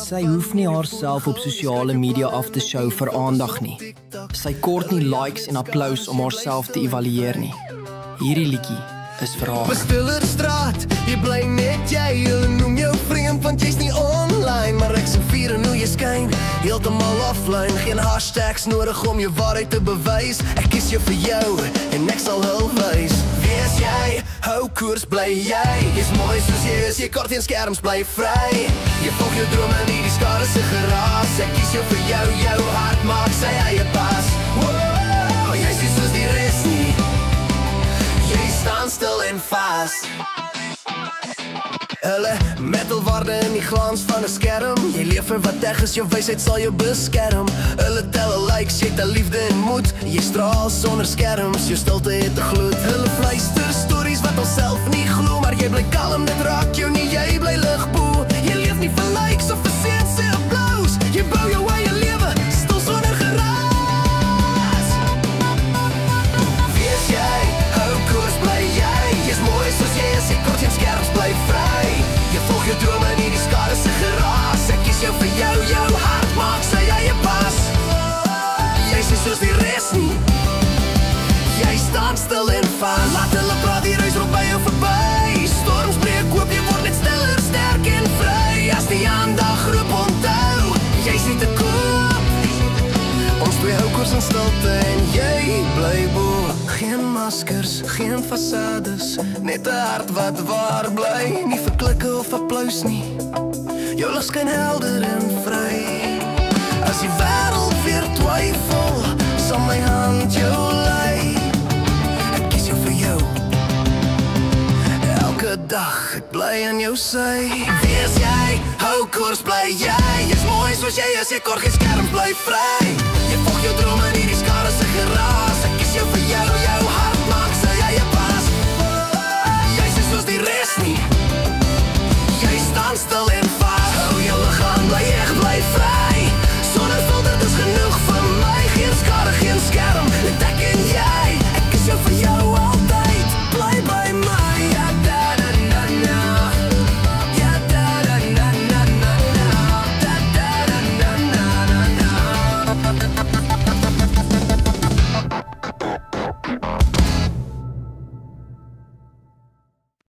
Sy hoef nie haarself op sosiale media af te show vir aandag nie. Sy kort nie likes en applous om haarself te evalueer nie. Hierdie liedjie is vir haar. Bestiller straat, jy bly net jy. Hulle noem jou vreemd want jy's nie online. Maar ek sien vier en hoe jy skyn, heeltemal offline. Geen hashtags nodig om jou waarheid te bewys. Ek kies jou vir jou en ek sal hul wys. Wees jy, hou koers bly jy. Jy's mooi soos jy is, jy kort teen skerms bly vry. Jy volg jou drome nie die skare se geraas. Ek kies jou vir jou, jou hart maak sy eie pas. Wow, jy is soos die res nie. Jy staan stil en vast. Hulle metalwaarde in die glans van 'n skerm. Jy leef vir wat reg is, jou wysheid sal jou beskerm. Hulle tel likes, jy tel liefde en moed. Jy straal sonder skerms, jou stilte het 'n gloed. Hulle fluister stories wat alself nie glo, maar jy bly kalm, dit raak jou nie, jy bly ligboe. Jy leef nie vir likes of vir sense applous. Jy bou jou eie lewe, stil sonder geraas. Wees jy, hou koers bly jy. Jy's mooi soos jy is, jy kort geen skerms bly vry. Jy volg jou drome nie die skare se geraas. Ek kies jou vir jou, jou hart maak sy eie pas. Jy's nie soos die res nie. Jy staan stil en vas. Laat hulle praat, die reis rond by jou verby. Storms breek oop, jy word net stiller, sterk en vry. As die aandag roep, onthou, jy's nie te koop. Ons twee hou koers in stilte en jy bly bo. Geen maskers, geen fasades, net 'n hart wat waar bly. Nie vir klikke of applous nie. Jou lig skyn helder en vry. As die wêreld weer twyfel, sal my hand jou lei. Ek kies jou vir jou. Elke dag ek bly aan jou sy. Wees jy, hou koers bly jy. Jy's mooi soos jy is, jy kort geen skerms bly vry. Jy volg jou drome nie die skare se geraas.